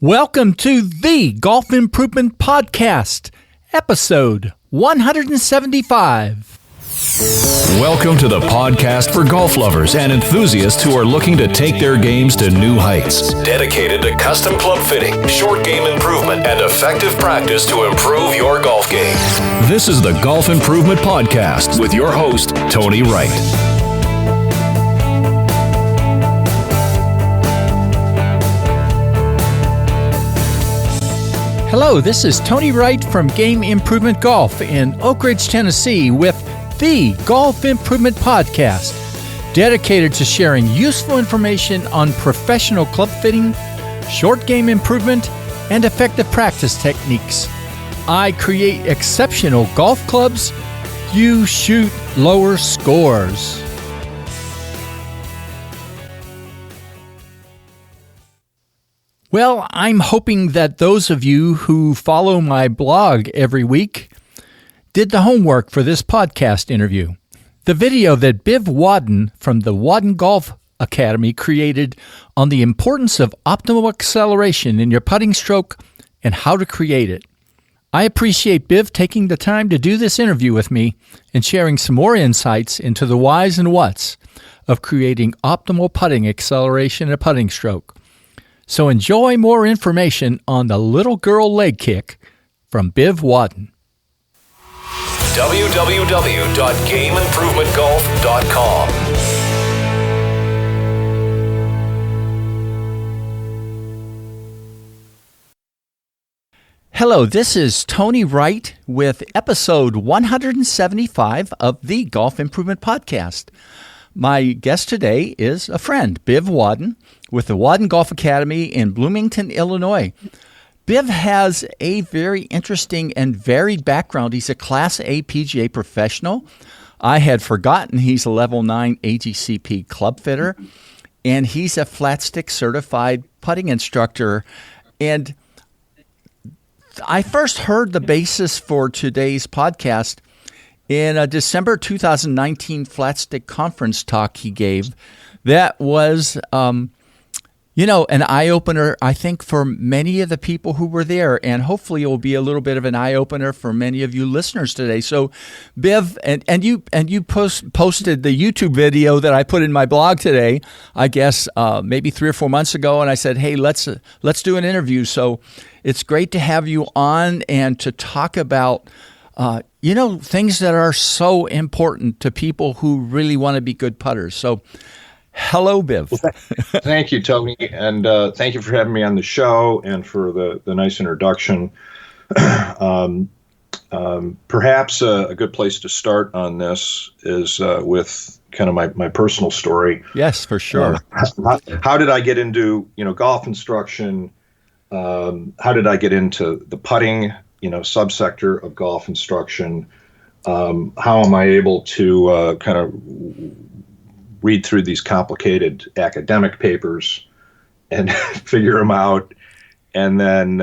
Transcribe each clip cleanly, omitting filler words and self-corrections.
Welcome to the Golf Improvement Podcast, episode 175. Welcome to the podcast for golf lovers and enthusiasts who are looking to take their games to new heights. Dedicated to custom club fitting, short game improvement, and effective practice to improve your golf game. This is the Golf Improvement Podcast with your host, Tony Wright. Hello, this is Tony Wright from Game Improvement Golf in Oak Ridge, Tennessee with the Golf Improvement Podcast, dedicated to sharing useful information on professional club fitting, short game improvement, and effective practice techniques. I create exceptional golf clubs. You shoot lower scores. Well, I'm hoping that those of you who follow my blog every week did the homework for this podcast interview. The video that Biv Wadden from the Wadden Golf Academy created on the importance of optimal acceleration in your putting stroke and how to create it. I appreciate Biv taking the time to do this interview with me and sharing some more insights into the whys and whats of creating optimal putting acceleration in a putting stroke. So enjoy more information on the little girl leg kick from Biv Wadden. www.gameimprovementgolf.com. Hello, this is Tony Wright with episode 175 of the Golf Improvement Podcast. My guest today is a friend, Biv Wadden, with the Wadden Golf Academy in Bloomington, Illinois. Biv has a very interesting and varied background. He's a Class A PGA professional. I had forgotten he's a Level 9 AGCP club fitter, and he's a flat stick certified putting instructor. And I first heard the basis for today's podcast in a December 2019 flat stick conference talk he gave. That was an eye-opener, I think, for many of the people who were there, and hopefully it will be a little bit of an eye-opener for many of you listeners today. So, Biv, and you posted the YouTube video that I put in my blog today, I guess maybe 3 or 4 months ago, and I said, hey, let's do an interview. So it's great to have you on and to talk about things that are so important to people who really want to be good putters. So, hello, Biv. Thank you, Tony, and thank you for having me on the show and for the nice introduction. Perhaps a good place to start on this is with kind of my personal story. Yes, for sure. How did I get into golf instruction? How did I get into the putting subsector of golf instruction? How am I able to kind of read through these complicated academic papers and figure them out, and then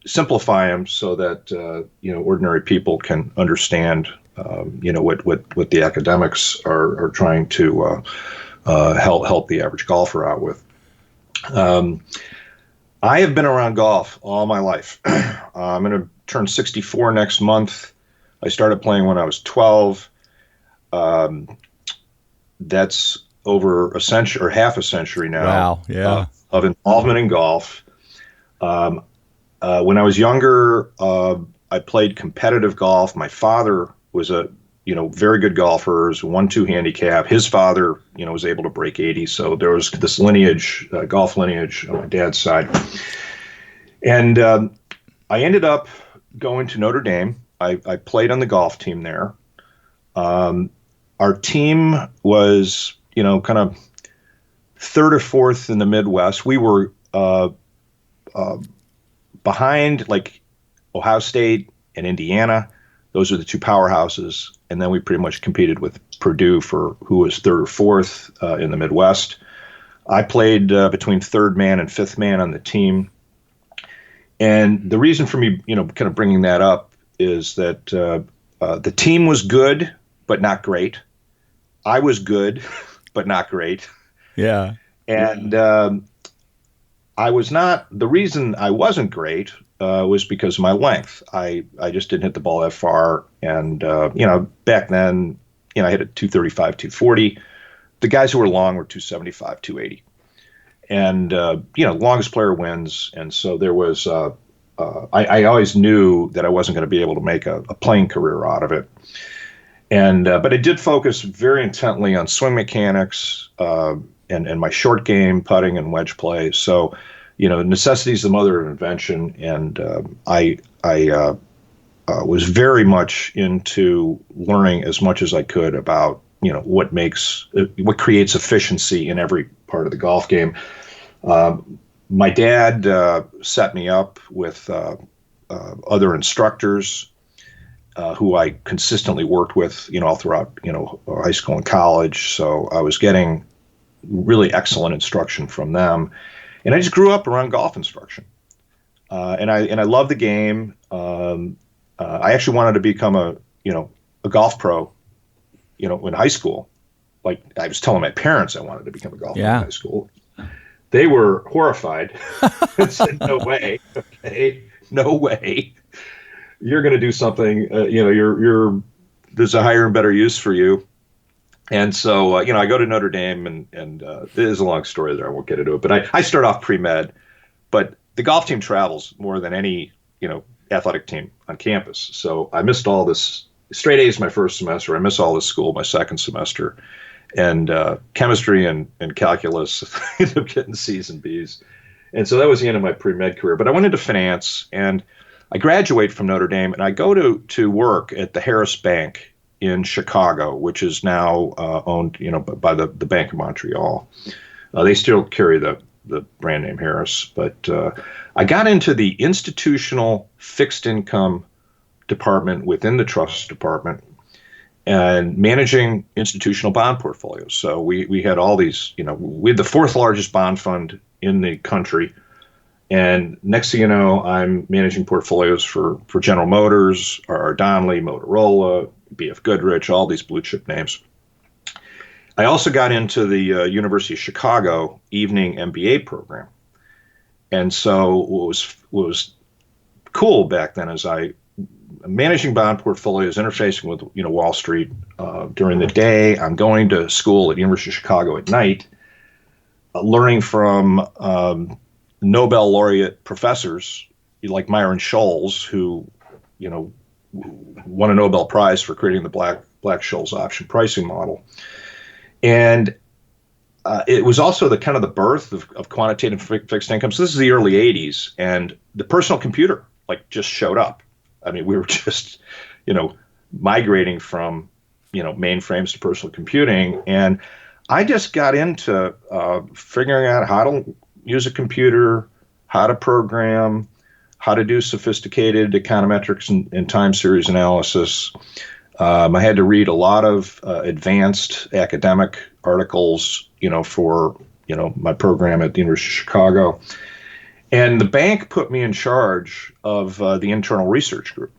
simplify them so that ordinary people can understand what the academics are trying to help the average golfer out with. I have been around golf all my life. I'm going to turn 64 next month. I started playing when I was 12. That's over a century or half a century now. Wow, yeah. Of involvement in golf. When I was younger, I played competitive golf. My father was a very good golfer, 1-2 handicap. His father, was able to break 80. So there was this lineage, golf lineage on my dad's side. And I ended up going to Notre Dame. I played on the golf team there. Our team was, kind of third or fourth in the Midwest. We were behind like Ohio State and Indiana. Those are the two powerhouses. And then we pretty much competed with Purdue for who was third or fourth in the Midwest. I played between third man and fifth man on the team. And the reason for me, kind of bringing that up is that the team was good, but not great. I was good, but not great. Yeah. And I was not, the reason I wasn't great was because of my length. I just didn't hit the ball that far. And, back then, I hit at 235, 240. The guys who were long were 275, 280. And, longest player wins. And so there was, I always knew that I wasn't going to be able to make a playing career out of it. And, but I did focus very intently on swing mechanics, and my short game, putting, and wedge play. So, necessity is the mother of invention, and I was very much into learning as much as I could about what creates efficiency in every part of the golf game. My dad set me up with other instructors who I consistently worked with, all throughout high school and college. So I was getting really excellent instruction from them, and I just grew up around golf instruction, and I love the game. I actually wanted to become a golf pro, in high school. Like I was telling my parents I wanted to become a golf pro in high school. They were horrified. They said, "No way, okay, no way. You're going to do something. There's a higher and better use for you." And so, I go to Notre Dame, and there's a long story there. I won't get into it, but I start off pre-med. But the golf team travels more than any, athletic team on campus. So I missed all this. Straight A's my first semester. I missed all this school my second semester. And chemistry and calculus, I ended up getting C's and B's. And so that was the end of my pre-med career. But I went into finance, and I graduate from Notre Dame, and I go to work at the Harris Bank in Chicago, which is now owned, by the Bank of Montreal. They still carry the brand name Harris. But I got into the institutional fixed income department within the trust department and managing institutional bond portfolios. So we had all these, we had the fourth largest bond fund in the country. And next thing you know, I'm managing portfolios for General Motors, R.R. Donnelley, Motorola, B.F. Goodrich, all these blue chip names. I also got into the University of Chicago evening MBA program. And so what was cool back then is managing bond portfolios, interfacing with Wall Street during the day. I'm going to school at University of Chicago at night, learning from Nobel laureate professors like Myron Scholes, who won a Nobel Prize for creating the Black-Scholes option pricing model. And it was also the kind of the birth of quantitative fixed income. So this is the early 80s, and the personal computer just showed up. I mean, we were just, migrating from, mainframes to personal computing. And I just got into figuring out how to use a computer, how to program, how to do sophisticated econometrics and time series analysis. I had to read a lot of advanced academic articles, for, my program at the University of Chicago. And the bank put me in charge of the internal research group.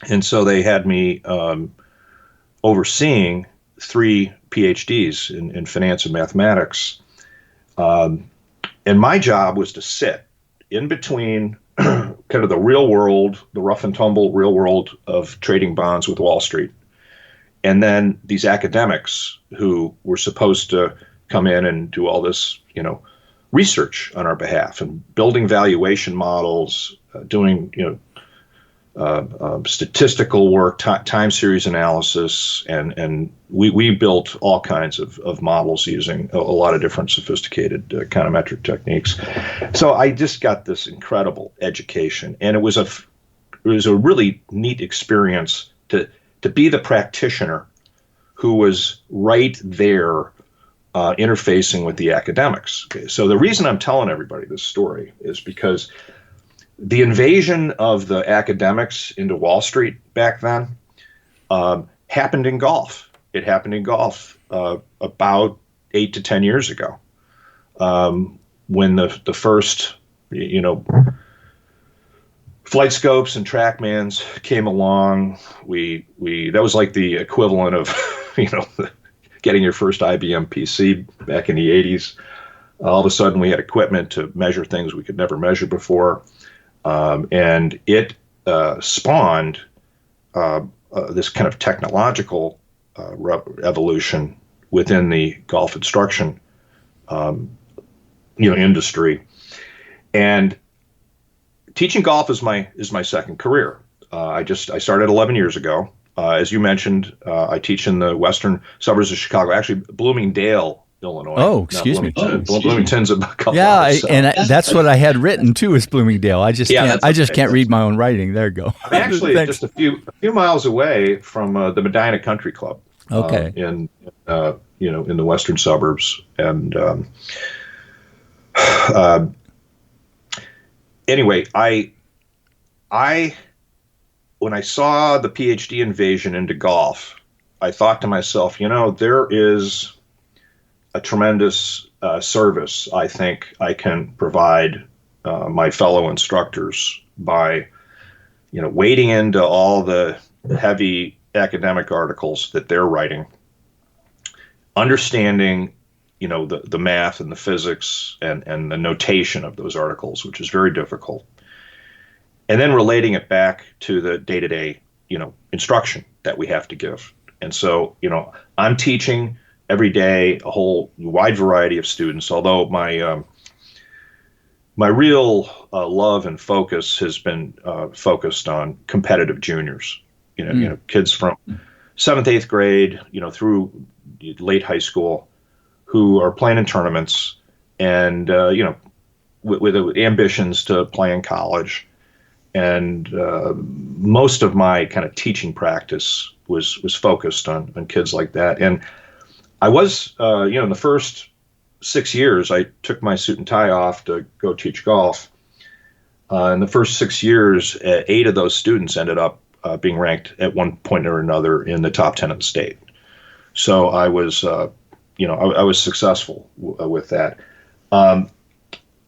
And so they had me overseeing 3 PhDs in finance and mathematics. And my job was to sit in between kind of the real world, the rough and tumble real world of trading bonds with Wall Street, and then these academics who were supposed to come in and do all this, research on our behalf and building valuation models, doing, statistical work, time series analysis, and we built all kinds of models using a lot of different sophisticated econometric techniques. So I just got this incredible education, and it was a really neat experience to be the practitioner who was right there interfacing with the academics. Okay, so the reason I'm telling everybody this story is because the invasion of the academics into Wall Street back then happened in golf. It happened in golf about 8 to 10 years ago, when the first, flight scopes and TrackMans came along. That was like the equivalent of, getting your first IBM PC back in the 80s. All of a sudden, we had equipment to measure things we could never measure before, and it spawned this kind of technological evolution within the golf instruction, industry. And teaching golf is my second career. I started 11 years ago. As you mentioned, I teach in the western suburbs of Chicago, actually Bloomingdale, Illinois. Oh, excuse me. Bloomington's a couple Yeah, hours, so. That's what I had written too, is Bloomingdale. I just can't read my own writing. There you go. I'm actually just a few miles away from the Medina Country Club. Okay. In the western suburbs, and anyway, I when I saw the PhD invasion into golf, I thought to myself, there is a tremendous service I think I can provide my fellow instructors by, wading into all the heavy academic articles that they're writing, understanding, the math and the physics and the notation of those articles, which is very difficult, and then relating it back to the day-to-day, instruction that we have to give. And so, I'm teaching every day a whole wide variety of students, although my real love and focus has been focused on competitive juniors, kids from 7th, 8th grade, through late high school, who are playing in tournaments and, with ambitions to play in college. And most of my kind of teaching practice was focused on kids like that. And I was, in the first 6 years, I took my suit and tie off to go teach golf. In the first 6 years, 8 of those students ended up being ranked at one point or another in the top 10 of the state. So I was, I was successful with that. A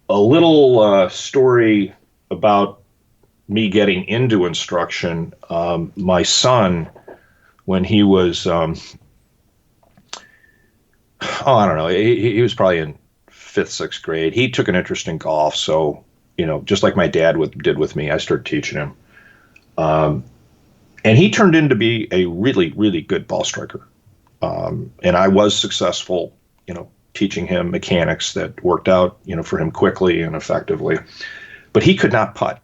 little story about me getting into instruction. My son, when he was, I don't know, he was probably in 5th, 6th grade. He took an interest in golf. So, just like my dad did with me, I started teaching him. And he turned into be a really, really good ball striker. And I was successful, teaching him mechanics that worked out, for him quickly and effectively. But he could not putt.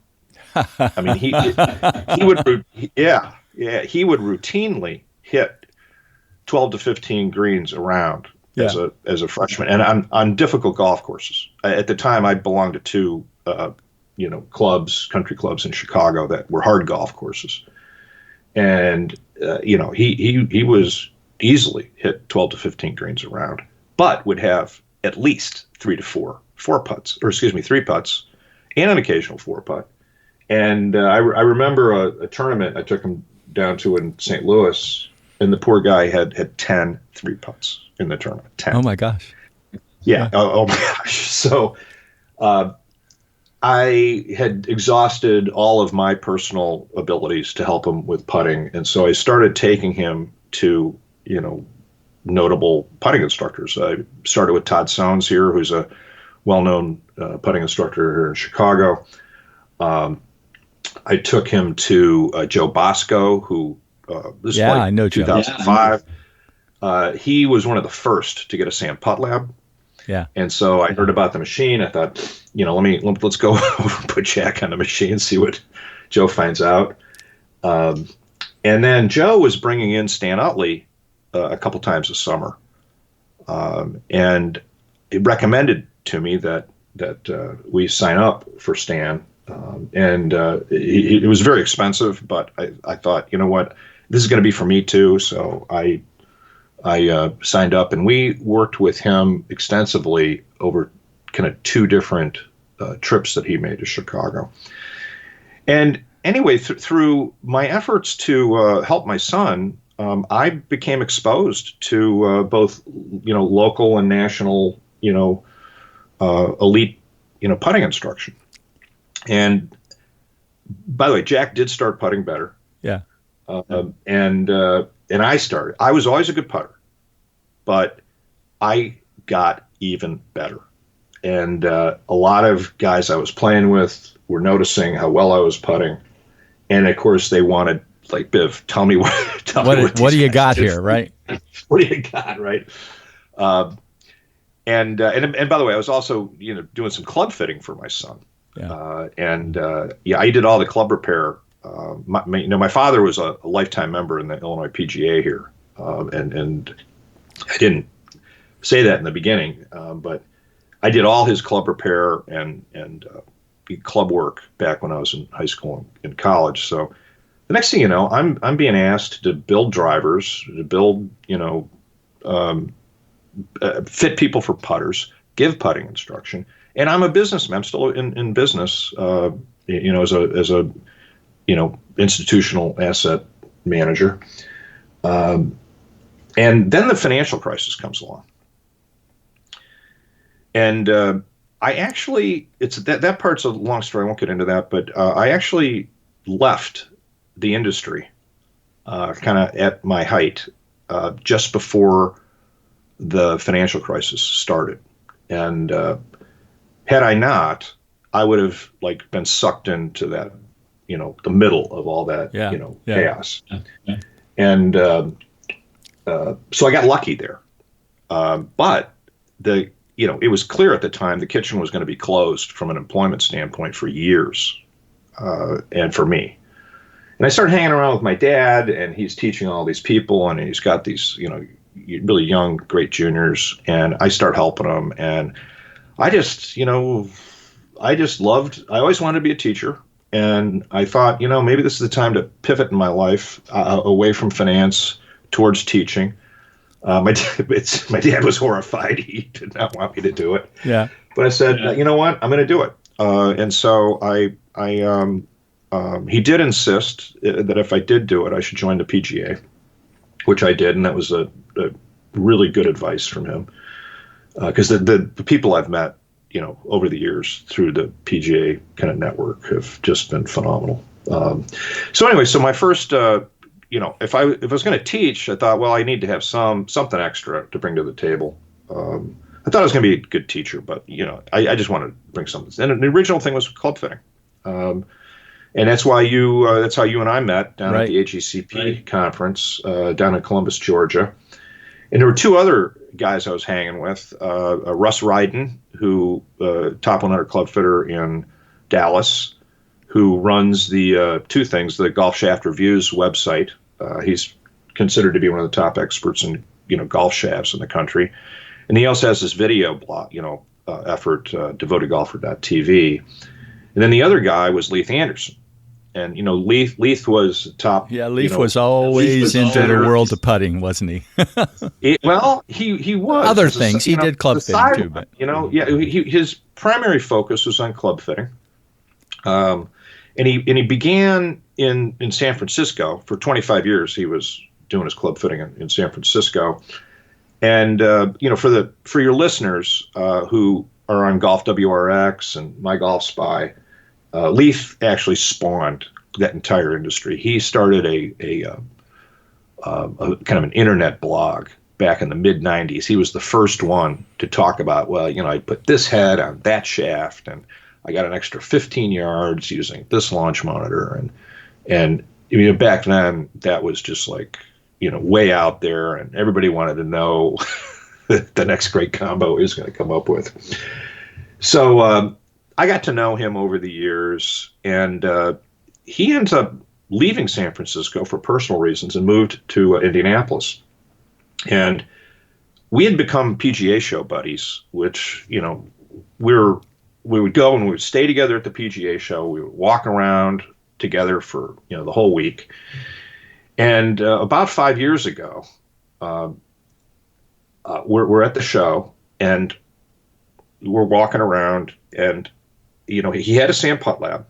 I mean, he would, he would routinely hit 12 to 15 greens around as a freshman, and on difficult golf courses. At the time, I belonged to two, country clubs in Chicago that were hard golf courses, and he was easily hit 12 to 15 greens around, but would have at least 3 putts, and an occasional 4-putt. And I remember a tournament I took him down to in St. Louis, and the poor guy had 10 3-putts in the tournament. 10. Oh my gosh! Yeah. Oh my gosh. So I had exhausted all of my personal abilities to help him with putting, and so I started taking him to notable putting instructors. I started with Todd Sones here, who's a well-known putting instructor here in Chicago. I took him to Joe Bosco, who this is I know 2005. He was one of the first to get a Sam Putt Lab. Yeah. And so I heard about the machine. I thought, let's go put Jack on the machine, see what Joe finds out. And then Joe was bringing in Stan Utley a couple times a summer, and he recommended to me that we sign up for Stan. It was very expensive, but I thought, this is going to be for me too. So I signed up, and we worked with him extensively over kind of 2 different trips that he made to Chicago. And anyway, through my efforts to help my son, I became exposed to both, local and national, elite, putting instruction. And by the way, Jack did start putting better. Yeah. And I started. I was always a good putter, but I got even better. and a lot of guys I was playing with were noticing how well I was putting, and of course they wanted, like, Biv, tell me what what do you got here, right? What do you got, right? And by the way, I was also doing some club fitting for my son. Yeah. I did all the club repair. My father was a lifetime member in the Illinois PGA here, and I didn't say that in the beginning, but I did all his club repair and club work back when I was in high school and college. So the next thing you know, I'm being asked to build drivers, to build fit people for putters, give putting instruction, and I'm a businessman. I'm still in business, as a institutional asset manager. And then the financial crisis comes along. And I actually, that part's a long story. I won't get into that, but I actually left the industry kind of at my height just before the financial crisis started. And had I not, I would have been sucked into that, the middle of all that, chaos. Yeah. And so I got lucky there. But it was clear at the time the kitchen was going to be closed from an employment standpoint for years, and for me. And I started hanging around with my dad, and he's teaching all these people, and he's got these, really young, great juniors, and I start helping them. And I just loved, I always wanted to be a teacher. And I thought, maybe this is the time to pivot in my life away from finance towards teaching. My dad was horrified. He did not want me to do it. Yeah. But I said, you know what? I'm going to do it. And so he did insist that if I did do it, I should join the PGA, which I did. And that was a really good advice from him. Because the people I've met, over the years through the PGA kind of network have just been phenomenal. So anyway, so my first, if I was going to teach, I thought, well, I need to have something extra to bring to the table. I thought I was going to be a good teacher, but I just wanted to bring something. And the original thing was club fitting, and that's why that's how you and I met down at the AGCP conference down in Columbus, Georgia. And there were two other guys I was hanging with, Russ Ryden, who top 100 club fitter in Dallas, who runs the two things, the Golf Shaft Reviews website. He's considered to be one of the top experts in golf shafts in the country, and he also has this video blog effort, devotedgolfer.tv. And then the other guy was Leith Anderson, and Leith was top. Yeah, Leith was always into the world of putting, wasn't he? He was other things. He did club fitting too, but his primary focus was on club fitting. And he began in San Francisco. For 25 years. He was doing his club fitting in San Francisco. And for your listeners who are on Golf WRX and My Golf Spy, Leith actually spawned that entire industry. He started a kind of an internet blog back in the mid 90s. He was the first one to talk about, I put this head on that shaft, and I got an extra 15 yards using this launch monitor. And back then that was just way out there, and everybody wanted to know the next great combo he was going to come up with. So I got to know him over the years, and he ends up leaving San Francisco for personal reasons and moved to Indianapolis. And we had become PGA show buddies, which, we would go and we would stay together at the PGA show. We would walk around together for, the whole week. And about 5 years ago, we're at the show, and we're walking around, and, he had a sand putt lab.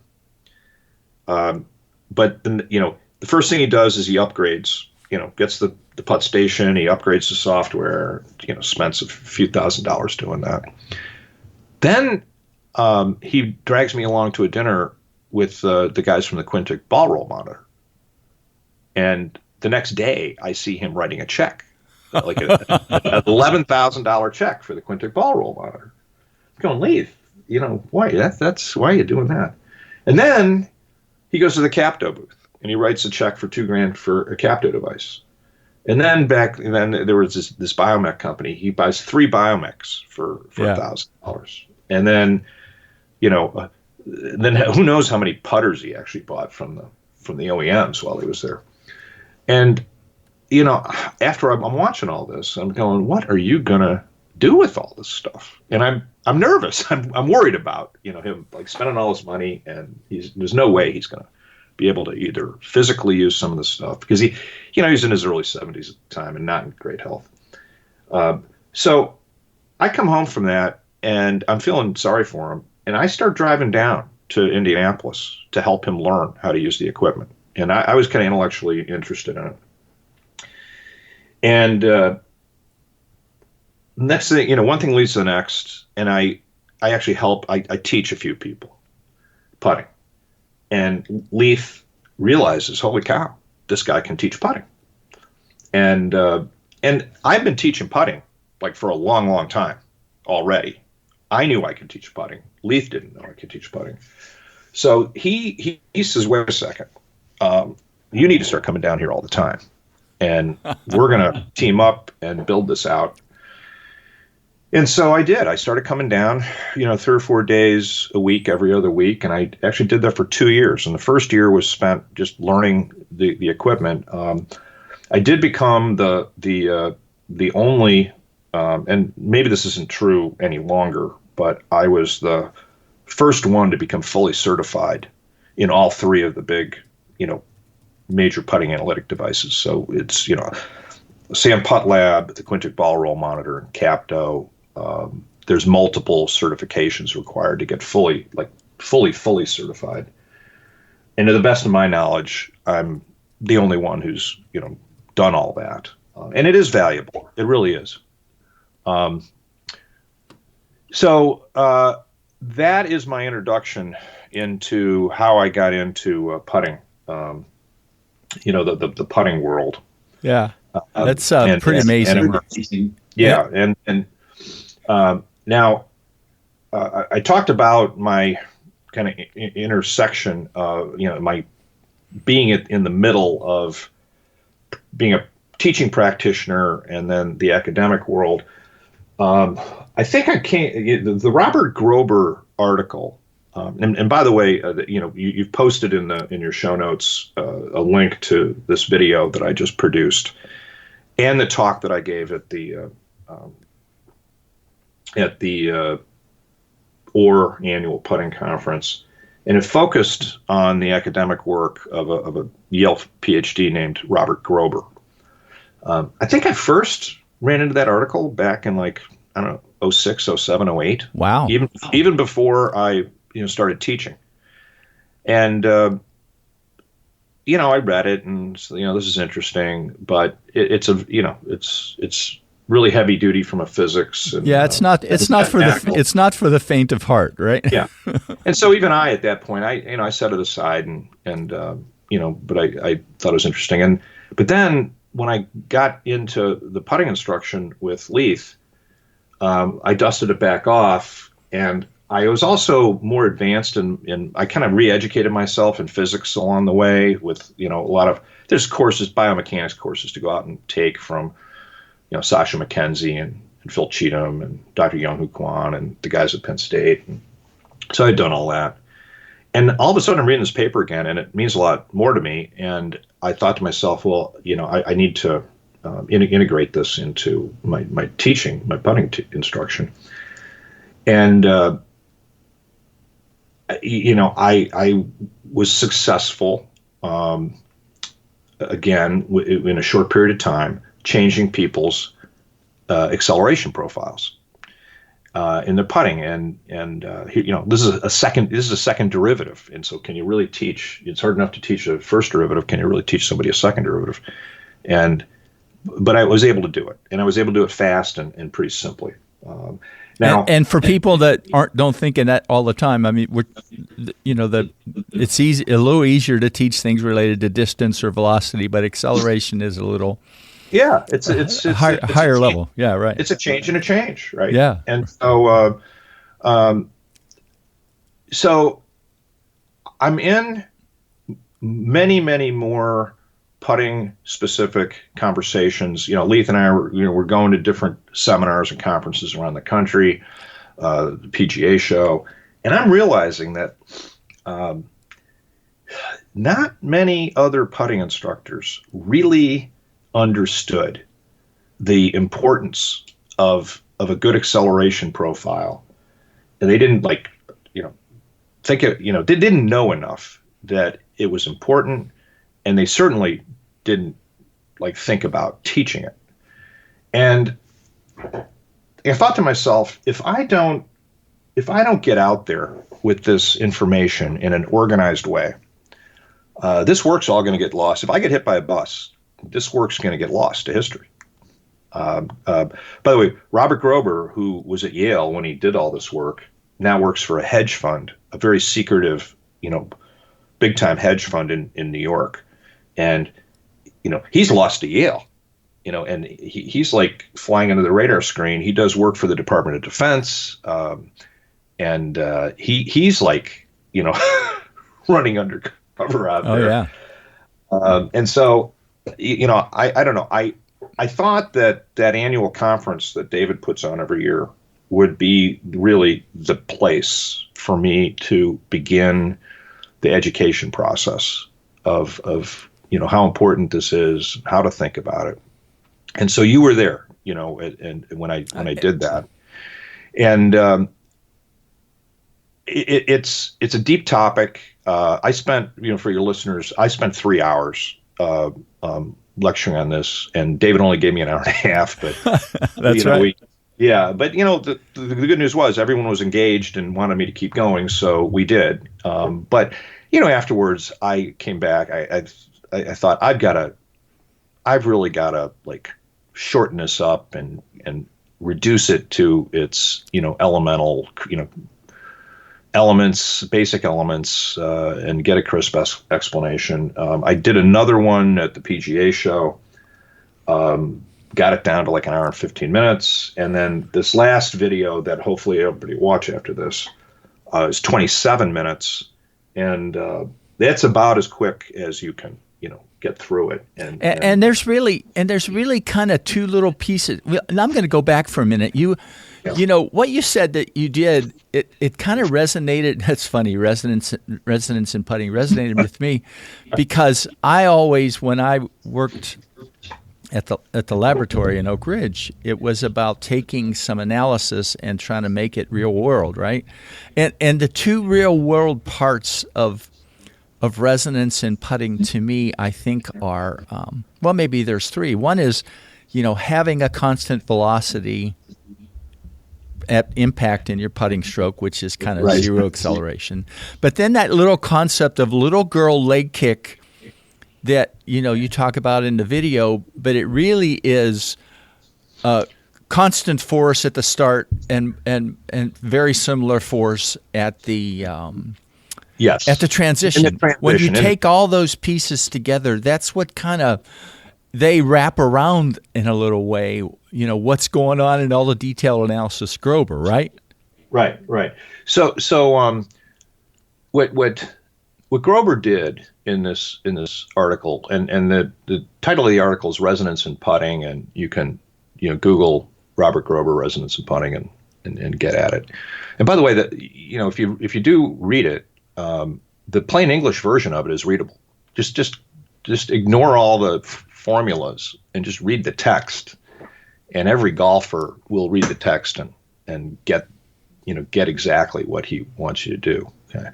But then, the first thing he does is he upgrades, gets the putt station, he upgrades the software, spends a few $1,000s doing that. Then he drags me along to a dinner with the guys from the Quintic ball roll monitor. And the next day I see him writing a check, like an $11,000 check for the Quintic ball roll monitor. going, Leith, why? That's why are you doing that? And then he goes to the Capto booth and he writes a check for $2,000 for a Capto device. And then there was this biomech company. He buys 3 biomechs for $1,000. And then, then who knows how many putters he actually bought from the OEMs while he was there. And, after I'm watching all this, I'm going, what are you going to do with all this stuff? And I'm nervous. I'm worried about, him like spending all his money, and there's no way he's going to be able to either physically use some of the stuff because he's in his early 70s at the time and not in great health. So I come home from that and I'm feeling sorry for him. And I start driving down to Indianapolis to help him learn how to use the equipment. And I was kind of intellectually interested in it. And next thing, one thing leads to the next. And I actually help, I teach a few people putting. And Leith realizes, holy cow, this guy can teach putting. And I've been teaching putting like for a long, long time already. I knew I could teach putting. Leith didn't know I could teach putting. So he says, wait a second, you need to start coming down here all the time. And we're going to team up and build this out. And so I did. I started coming down, 3 or 4 days a week, every other week. And I actually did that for 2 years. And the first year was spent just learning the equipment. I did become the only, and maybe this isn't true any longer, but I was the first one to become fully certified in all 3 of the big, major putting analytic devices. So it's, Sam Putt Lab, the Quintic Ball Roll Monitor, and Capto. There's multiple certifications required to get fully certified. And to the best of my knowledge, I'm the only one who's, done all that. And it is valuable. It really is. So that is my introduction into how I got into putting, the putting world. Yeah, that's pretty amazing. Now I talked about my kind of intersection of, my being in the middle of being a teaching practitioner and then the academic world. I think the Robert Grober article, and by the way, you've posted in your show notes a link to this video that I just produced and the talk that I gave at the OR annual putting conference, and it focused on the academic work of a Yale PhD named Robert Grober. I think I first ran into that article back in 06, 07, 08. Wow. Even before I started teaching. And I read it and this is interesting, but it's really heavy duty from a physics. And, it's not for the faint of heart, right? Yeah. And so even I, at that point, I set it aside and but I thought it was interesting. But then when I got into the putting instruction with Leith, I dusted it back off, and I was also more advanced in I kind of re-educated myself in physics along the way with, a lot of, there's courses, biomechanics courses to go out and take from, Sasha McKenzie and Phil Cheatham and Dr. Young-Hoo Kwan and the guys at Penn State. And so I'd done all that. And all of a sudden I'm reading this paper again, and it means a lot more to me. And I thought to myself, well, I need to integrate this into my teaching, my putting instruction. And, I was successful, again, in a short period of time, changing people's acceleration profiles in their putting. And this is a second derivative. And so can you really teach? It's hard enough to teach a first derivative. Can you really teach somebody a second derivative? But I was able to do it, and I was able to do it fast and pretty simply. Now, and for people that don't think in that all the time, I mean, it's a little easier to teach things related to distance or velocity, but acceleration is a little it's higher level. Yeah, right. It's a change and a change, right? Yeah. And so So I'm in many, many more putting specific conversations. Leith and I we're going to different seminars and conferences around the country, the PGA show, and I'm realizing that not many other putting instructors really understood the importance of a good acceleration profile, and they didn't think it. They didn't know enough that it was important, and they certainly didn't think about teaching it. And I thought to myself, if I don't get out there with this information in an organized way, this work's all going to get lost. If I get hit by a bus, this work's going to get lost to history. By the way, Robert Grober, who was at Yale when he did all this work, now works for a hedge fund, a very secretive, big time hedge fund in New York. And, he's lost to Yale, and he's like flying under the radar screen. He does work for the Department of Defense. And he's like, running undercover out there. Oh, yeah. And so, I don't know. I thought that annual conference that David puts on every year would be really the place for me to begin the education process of how important this is, how to think about it. And so you were there, and when I did that, and it's a deep topic. I spent, for your listeners, I spent 3 hours lecturing on this, and David only gave me an hour and a half. But that's right. But the good news was everyone was engaged and wanted me to keep going, so we did. But afterwards, I came back. I thought I've really got to shorten this up and reduce it to its elemental elements, basic elements, and get a crisp explanation. I did another one at the PGA show. Got it down to an hour and 15 minutes. And then this last video that hopefully everybody will watch after this is 27 minutes. And that's about as quick as you can, get through it. And there's really kind of two little pieces. And I'm going to go back for a minute. What you said that you did, it kind of resonated. That's funny. Resonance in putting resonated with me because I always, when I worked at the laboratory in Oak Ridge, it was about taking some analysis and trying to make it real world, right? And the two real world parts of resonance in putting to me, I think are, maybe there's three. One is, having a constant velocity at impact in your putting stroke, which is kind of zero acceleration. But then that little concept of little girl leg kick that you talk about in the video, but it really is constant force at the start and very similar force at the at the transition. When you take all those pieces together, that's what kind of they wrap around in a little way. What's going on in all the detailed analysis, Grober, right? Right. So what Grober did in this article, and the title of the article is Resonance in Putting, and you can Google Robert Grober Resonance in Putting and get at it. And by the way, if you do read it, the plain English version of it is readable. Just ignore all the formulas and just read the text, and every golfer will read the text and get exactly what he wants you to do. Okay.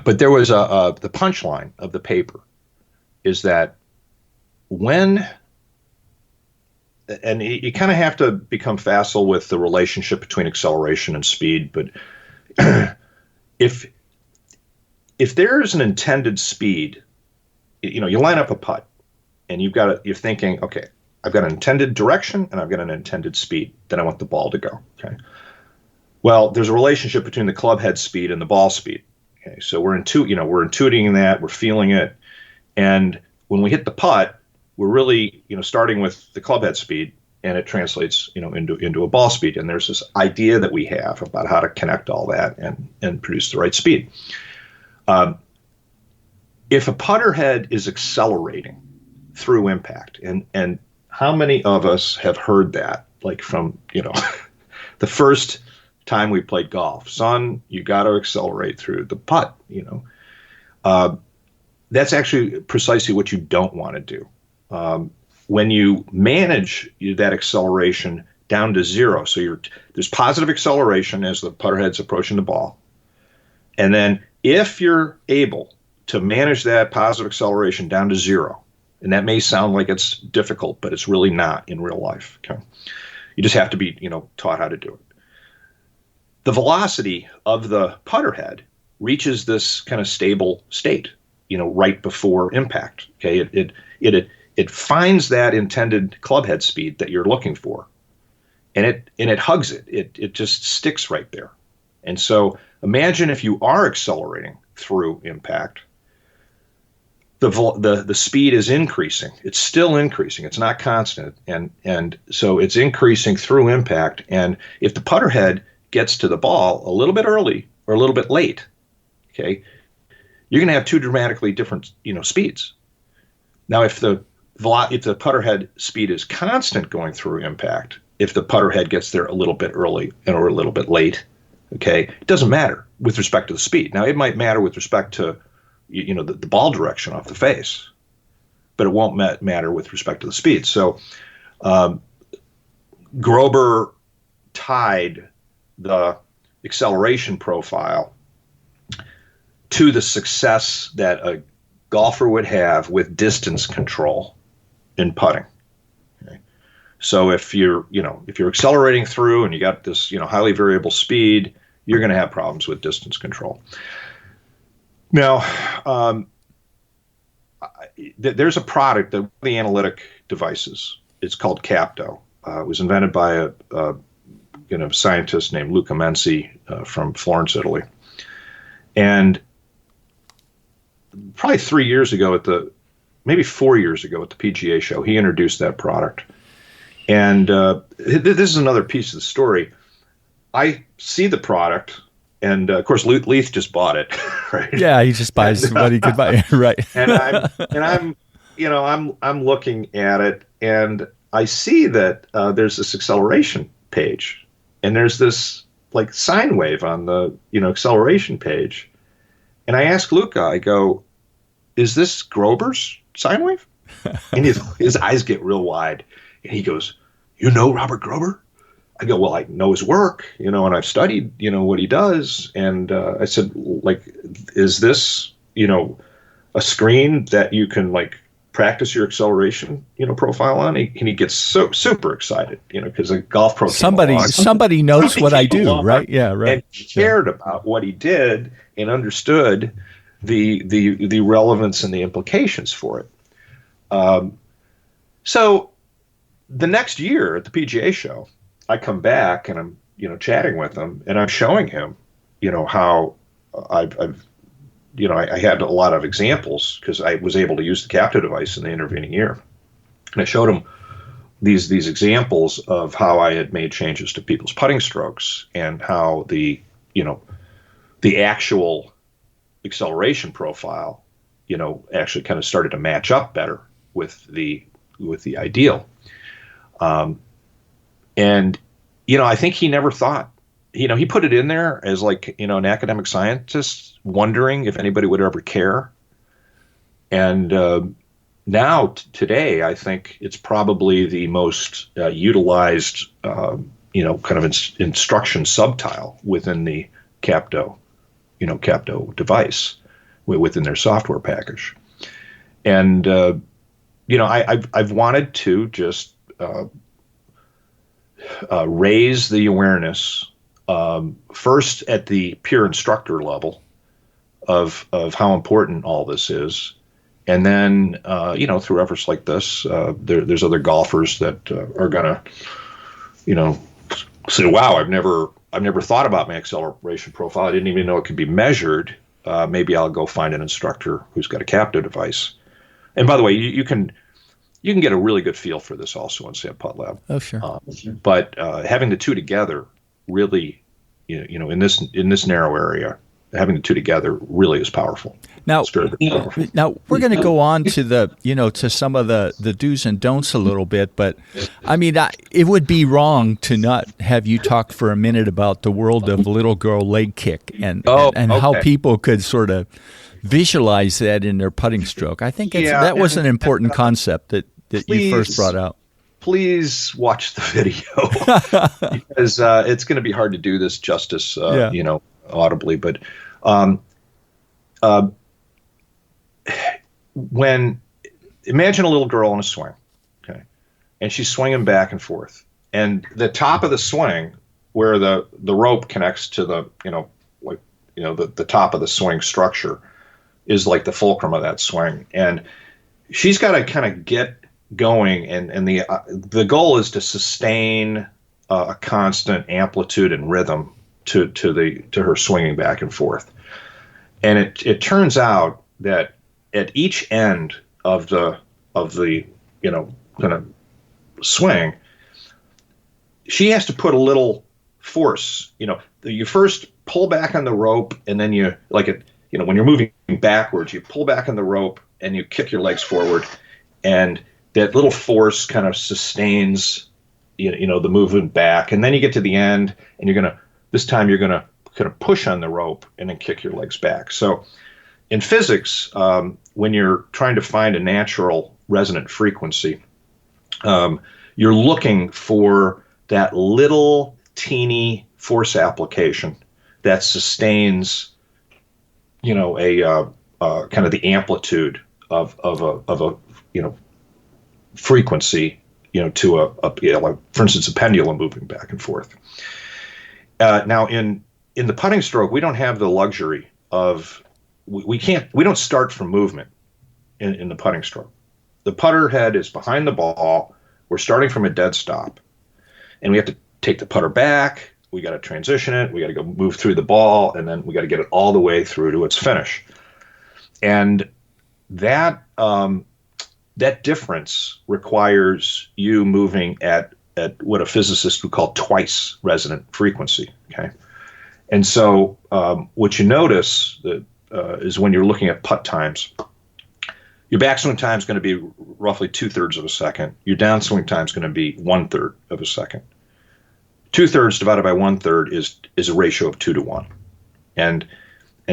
But there was the punchline of the paper is that when, and you kind of have to become facile with the relationship between acceleration and speed, but if there's an intended speed, you line up a putt and you're thinking, okay, I've got an intended direction and I've got an intended speed that I want the ball to go. Okay. Well, there's a relationship between the club head speed and the ball speed. Okay. So we're intuiting that, we're feeling it. And when we hit the putt, we're really, starting with the club head speed and it translates, into a ball speed. And there's this idea that we have about how to connect all that and produce the right speed. If a putter head is accelerating through impact, and how many of us have heard that, like from, the first time we played golf, son, you got to accelerate through the putt, that's actually precisely what you don't want to do. When you manage that acceleration down to zero, so there's positive acceleration as the putter head's approaching the ball. And then if you're able to manage that positive acceleration down to zero, and that may sound like it's difficult, but it's really not in real life. Okay? You just have to be, taught how to do it. The velocity of the putter head reaches this kind of stable state, right before impact. Okay, it finds that intended club head speed that you're looking for, and it hugs it. It just sticks right there. And so imagine if you are accelerating through impact, the speed is increasing. It's still increasing. It's not constant, and so it's increasing through impact. And if the putter head gets to the ball a little bit early or a little bit late, okay, you're going to have two dramatically different, speeds. Now, if the putter head speed is constant going through impact, if the putter head gets there a little bit early or a little bit late, okay, it doesn't matter with respect to the speed. Now, it might matter with respect to, the ball direction off the face, but it won't matter with respect to the speed. So, Grober tied the acceleration profile to the success that a golfer would have with distance control in putting. Okay? So if you're accelerating through and you got this, highly variable speed, you're going to have problems with distance control. Now, there's a product, the analytic devices. It's called Capto. It was invented by a scientist named Luca Mensi from Florence, Italy. And probably 3 years ago maybe 4 years ago at the PGA show, he introduced that product. And this is another piece of the story. I see the product, and of course Leith just bought it, right? Yeah, he just buys what he could buy, right? and I'm looking at it, and I see that there's this acceleration page, and there's this like sine wave on the acceleration page, and I ask Luca, I go, "Is this Grober's sine wave?" And his eyes get real wide, and he goes, Robert Grober? I go, well, I know his work, and I've studied, what he does. And I said, like, is this, a screen that you can like practice your acceleration, profile on? And he gets so super excited, because a golf pro. Somebody knows what I do, right? Yeah, right. And cared about what he did and understood the relevance and the implications for it. So the next year at the PGA show, I come back and I'm, chatting with him, and I'm showing him, how I had a lot of examples because I was able to use the Capto device in the intervening year. And I showed him these examples of how I had made changes to people's putting strokes and how the actual acceleration profile, actually kind of started to match up better with the ideal. And, I think he never thought, he put it in there as like, an academic scientist wondering if anybody would ever care. And now today, I think it's probably the most utilized, kind of instruction subtile within the Capto device within their software package. And, I've wanted to just raise the awareness first at the pure instructor level of how important all this is, and then through efforts like this, there's other golfers that are gonna say, "Wow, I've never thought about my acceleration profile. I didn't even know it could be measured. Maybe I'll go find an instructor who's got a Capto device." And by the way, you can you can get a really good feel for this also in Sam Putt Lab. Oh, sure. But having the two together really, in this narrow area, having the two together really is powerful. Now, it's very, very powerful. Now we're going to go on to to some of the do's and don'ts a little bit, but I mean, it would be wrong to not have you talk for a minute about the world of little girl leg kick and how people could sort of visualize that in their putting stroke. I think that was an important concept that you first brought out. Please watch the video because it's going to be hard to do this justice, audibly. But imagine a little girl in a swing, okay, and she's swinging back and forth, and the top of the swing, where the rope connects to the the top of the swing structure, is like the fulcrum of that swing, and she's got to kind of get going, and the goal is to sustain a constant amplitude and rhythm to her swinging back and forth. And it turns out that at each end of the kind of swing, she has to put a little force. You first pull back on the rope, and then when you're moving backwards, you pull back on the rope and you kick your legs forward, and that little force kind of sustains, the movement back. And then you get to the end, and this time you're gonna kind of push on the rope and then kick your legs back. So in physics, when you're trying to find a natural resonant frequency, you're looking for that little teeny force application that sustains, a kind of the amplitude of a frequency, to for instance, a pendulum moving back and forth. Now in the putting stroke, we don't have the luxury of we don't start from movement in the putting stroke. The putter head is behind the ball. We're starting from a dead stop, and we have to take the putter back. We got to transition it. We got to go move through the ball, and then we got to get it all the way through to its finish. And that difference requires you moving at what a physicist would call twice resonant frequency. Okay, and so what you notice is when you're looking at putt times, your backswing time is going to be roughly 2/3 of a second. Your downswing time is going to be 1/3 of a second. 2/3 divided by 1/3 is a ratio of 2 to 1, and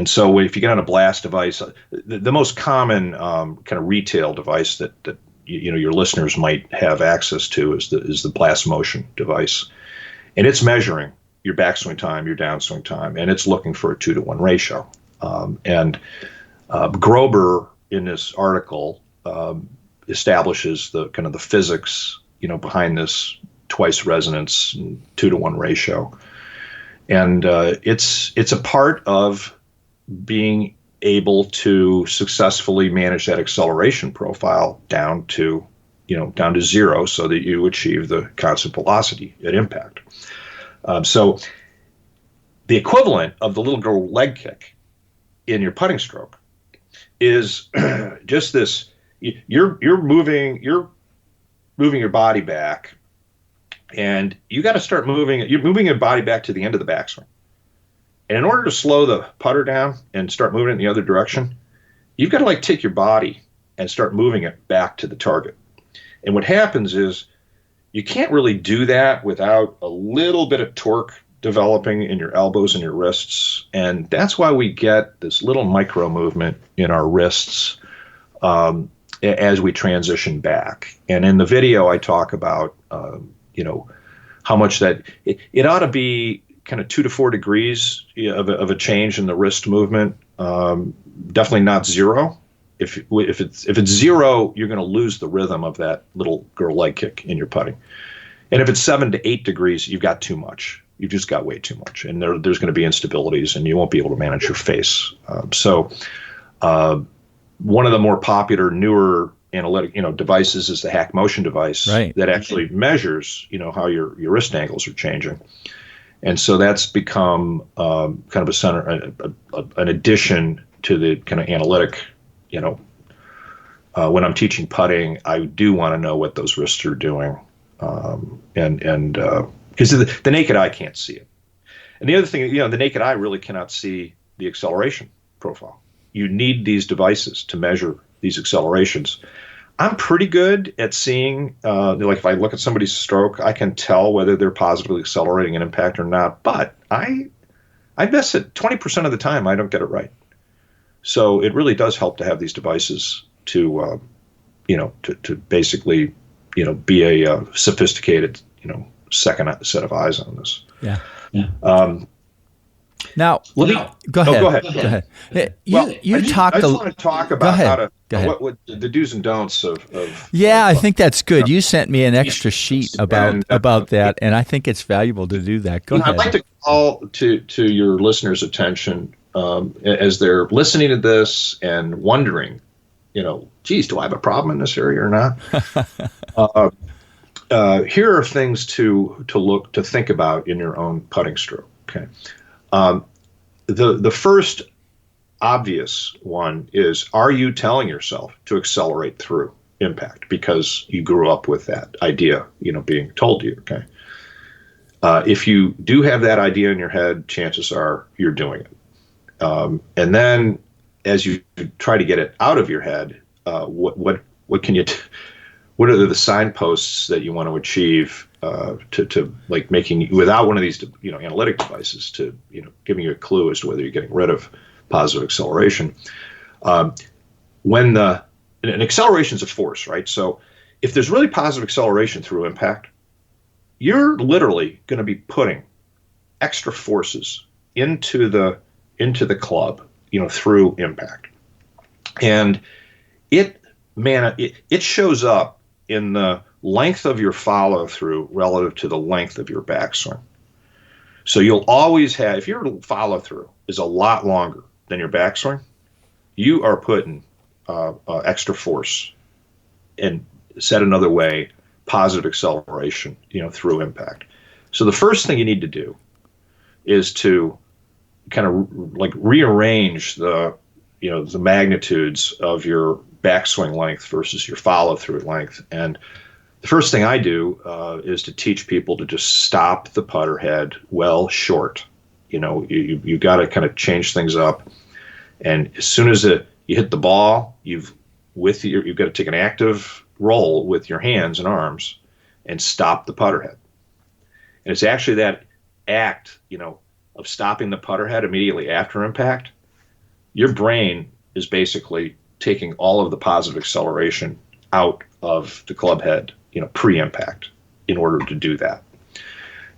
so if you get on a blast device, the most common kind of retail device that your listeners might have access to is the blast motion device, and it's measuring your backswing time, your downswing time, and it's looking for a 2 to 1 ratio. And Grober in this article establishes the kind of the physics behind this twice resonance and 2 to 1 ratio, and it's a part of being able to successfully manage that acceleration profile down to zero, so that you achieve the constant velocity at impact. So the equivalent of the little girl leg kick in your putting stroke is just this: you're moving your body back, and you got to start moving. You're moving your body back to the end of the backswing. And in order to slow the putter down and start moving it in the other direction, you've got to take your body and start moving it back to the target. And what happens is you can't really do that without a little bit of torque developing in your elbows and your wrists. And that's why we get this little micro movement in our wrists as we transition back. And in the video, I talk about, how much that it ought to be kind of 2 to 4 degrees of a change in the wrist movement. Definitely not zero. If it's zero, you're going to lose the rhythm of that little girl leg kick in your putting. And if it's 7 to 8 degrees, you've got too much. You've just got way too much, and there's going to be instabilities, and you won't be able to manage your face. So one of the more popular, newer analytic devices is the Hack Motion device, right, that actually measures how your wrist angles are changing. And so that's become kind of a center, an addition to the kind of analytic, when I'm teaching putting, I do want to know what those wrists are doing, and because the naked eye can't see it. And the other thing, the naked eye really cannot see the acceleration profile. You need these devices to measure these accelerations. I'm pretty good at seeing, like if I look at somebody's stroke, I can tell whether they're positively accelerating an impact or not. But I miss it 20% of the time. I don't get it right. So it really does help to have these devices to basically, be a sophisticated, second set of eyes on this. Yeah. Now, go ahead. Go ahead. Go ahead. I just want to talk about what the do's and don'ts of I think that's good. You sent me an extra sheet about that, and I think it's valuable to do that. Go ahead. I'd like to call to your listeners' attention as they're listening to this and wondering, geez, do I have a problem in this area or not? Here are things to think about in your own putting stroke. Okay. The first obvious one is, are you telling yourself to accelerate through impact because you grew up with that idea, being told to you? Okay. If you do have that idea in your head, chances are you're doing it. And then as you try to get it out of your head, what can you what are the signposts that you want to achieve to like making, without one of these analytic devices, to giving you a clue as to whether you're getting rid of positive acceleration? When an acceleration is a force, right? So if there's really positive acceleration through impact, you're literally going to be putting extra forces into the club, through impact, and it shows up in the length of your follow through relative to the length of your backswing. So you'll always have, if your follow through is a lot longer than your backswing, you are putting extra force, and said another way, positive acceleration, through impact. So the first thing you need to do is to kind of like rearrange the magnitudes of your backswing length versus your follow through length. And the first thing I do is to teach people to just stop the putter head well short. You got to kind of change things up. And as soon as you hit the ball, you've got to take an active roll with your hands and arms and stop the putter head. And it's actually that act, of stopping the putter head immediately after impact. Your brain is basically taking all of the positive acceleration out of the club head, pre-impact, in order to do that.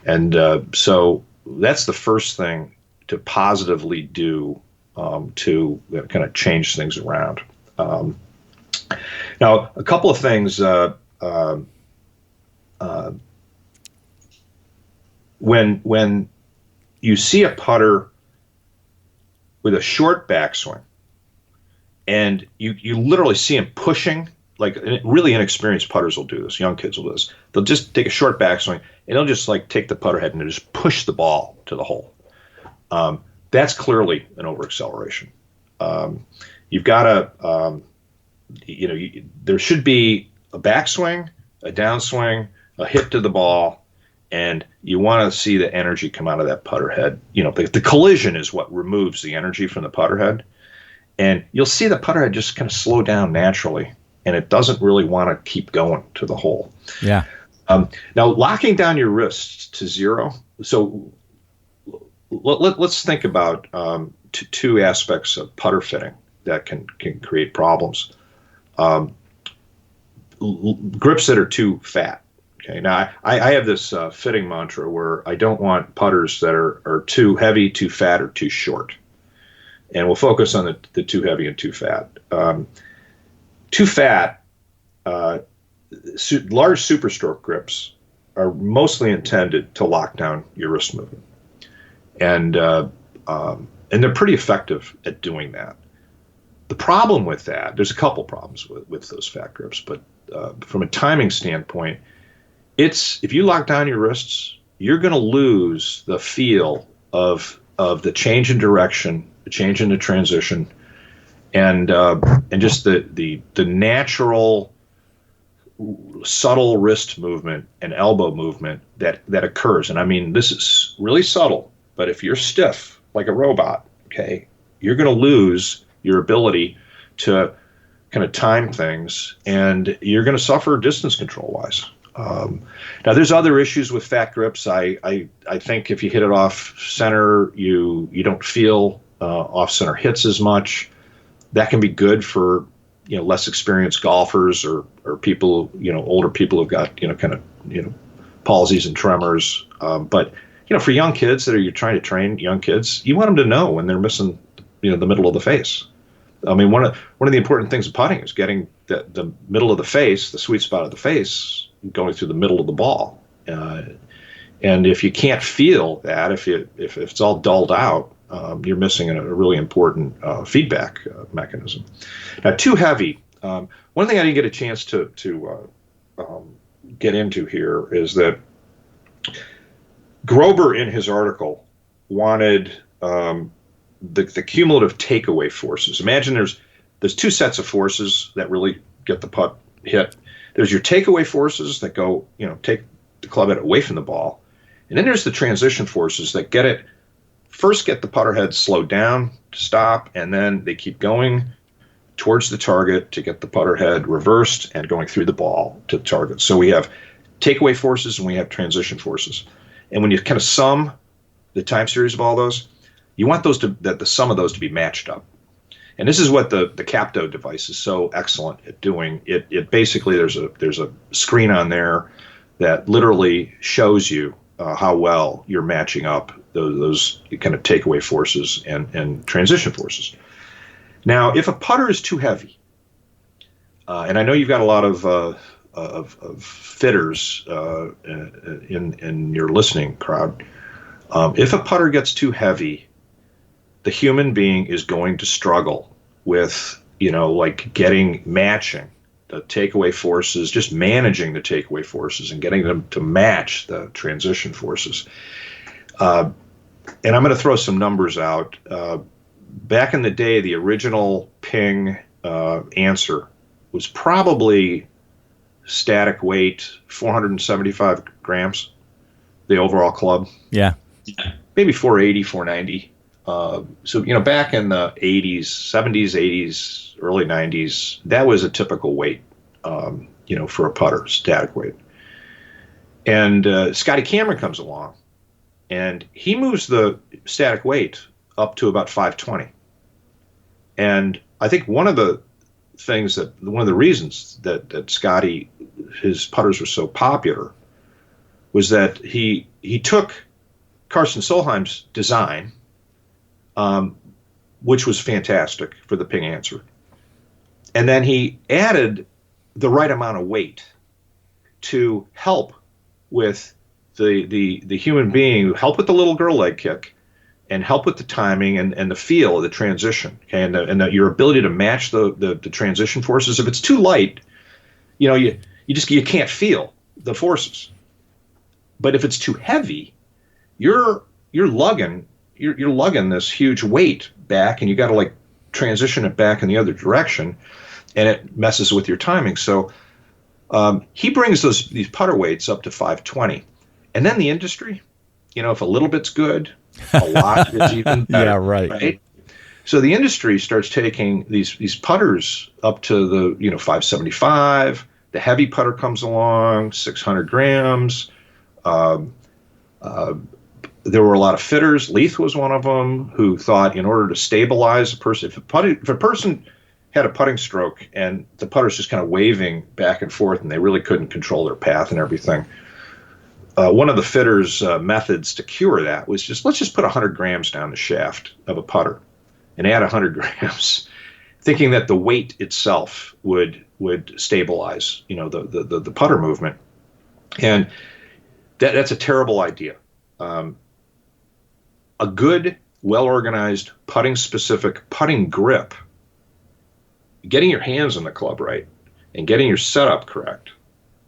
And so that's the first thing to positively do to kind of change things around. Now, a couple of things. When you see a putter with a short backswing, and you literally see him pushing, like really inexperienced putters will do this, young kids will do this. They'll just take a short backswing, and they'll just like take the putter head and just push the ball to the hole. That's clearly an over-acceleration. You've got to, there should be a backswing, a downswing, a hit to the ball, and you want to see the energy come out of that putter head. The collision is what removes the energy from the putter head. And you'll see the putter head just kind of slow down naturally, and it doesn't really want to keep going to the hole. Yeah. Now, locking down your wrists to zero. So let's think about two aspects of putter fitting that can create problems. Grips that are too fat. Okay. Now, I have this fitting mantra where I don't want putters that are too heavy, too fat, or too short. And we'll focus on the too heavy and too fat. Too fat, large superstroke grips are mostly intended to lock down your wrist movement. And they're pretty effective at doing that. The problem with that, there's a couple problems with those fat grips, but from a timing standpoint, if you lock down your wrists, you're going to lose the feel of the change in direction, the change in the transition, and just the natural subtle wrist movement and elbow movement that occurs. And I mean, this is really subtle, but if you're stiff like a robot, okay, you're going to lose your ability to kind of time things, and you're going to suffer distance control wise. Now, there's other issues with fat grips. I think if you hit it off center, you don't feel off center hits as much. That can be good for less experienced golfers or people, older people who've got kind of palsies and tremors. But for young kids you're trying to train young kids, you want them to know when they're missing the middle of the face. I mean, one of the important things of putting is getting the middle of the face, the sweet spot of the face, going through the middle of the ball. And if you can't feel that, if it's all dulled out, you're missing a really important feedback mechanism. Now, too heavy. One thing I didn't get a chance to get into here is that Grober, in his article, wanted the cumulative takeaway forces. Imagine there's two sets of forces that really get the putt hit. There's your takeaway forces that go, take the club head away from the ball. And then there's the transition forces that get the putter head slowed down to stop, and then they keep going towards the target to get the putter head reversed and going through the ball to the target. So we have takeaway forces and we have transition forces. And when you kind of sum the time series of all those, you want the sum of those to be matched up. And this is what the Capto device is so excellent at doing. It basically, there's a screen on there that literally shows you how well you're matching up those kind of takeaway forces and transition forces. Now, if a putter is too heavy, and I know you've got a lot of fitters in your listening crowd, if a putter gets too heavy, the human being is going to struggle with, matching the takeaway forces, just managing the takeaway forces and getting them to match the transition forces. And I'm going to throw some numbers out. Back in the day, the original ping answer was probably static weight, 475 grams, the overall club. Yeah. Maybe 480, 490. So, back in the 80s, 70s, 80s, early 90s, that was a typical weight, for a putter, static weight. And Scotty Cameron comes along, and he moves the static weight up to about 520. And I think one of the reasons that Scotty, his putters were so popular was that he took Carsten Solheim's design, which was fantastic for the ping answer. And then he added the right amount of weight to help with the human being, help with the little girl leg kick, and help with the timing and the feel of the transition, okay? and your ability to match the transition forces. If it's too light, you can't feel the forces. But if it's too heavy, you're lugging this huge weight back, and you got to transition it back in the other direction, and it messes with your timing. So he brings these putter weights up to 520, and then the industry, if a little bit's good, a lot is even better. Yeah, right. So the industry starts taking these putters up to the 575. The heavy putter comes along, 600 grams. There were a lot of fitters. Leith was one of them, who thought in order to stabilize a person, if a person had a putting stroke and the putter's just kind of waving back and forth and they really couldn't control their path and everything, one of the fitters' methods to cure that was let's just put 100 grams down the shaft of a putter and add 100 grams, thinking that the weight itself would stabilize, the putter movement. And that's a terrible idea. A good, well-organized, putting-specific putting grip, getting your hands on the club right and getting your setup correct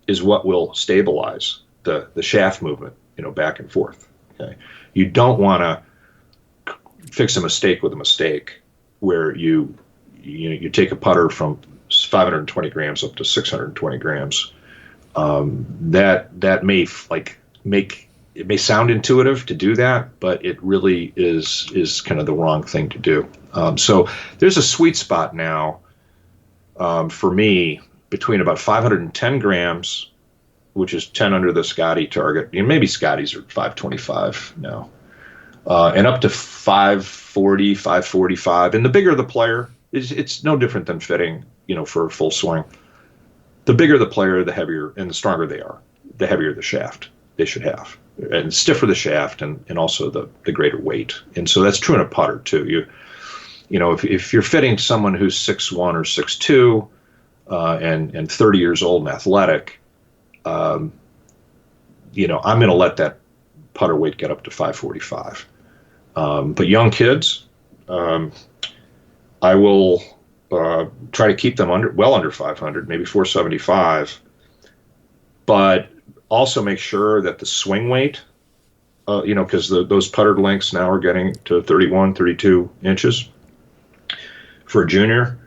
is what will stabilize the shaft movement, back and forth. Okay, you don't want to fix a mistake with a mistake where you you take a putter from 520 grams up to 620 grams. That may it may sound intuitive to do that, but it really is kind of the wrong thing to do. So there's a sweet spot now for me between about 510 grams, which is 10 under the Scotty target. Maybe Scotties are 525 now, and up to 540, 545. And the bigger the player, it's no different than fitting, for a full swing. The bigger the player, the heavier and the stronger they are, the heavier the shaft they should have, and stiffer the shaft, and also the greater weight. And so that's true in a putter too. If you're fitting someone who's 6'1" or 6'2", and 30 years old and athletic, I'm going to let that putter weight get up to 545. But young kids, I will try to keep them under 500, maybe 475, but also make sure that the swing weight, because those putter lengths now are getting to 31, 32 inches for a junior.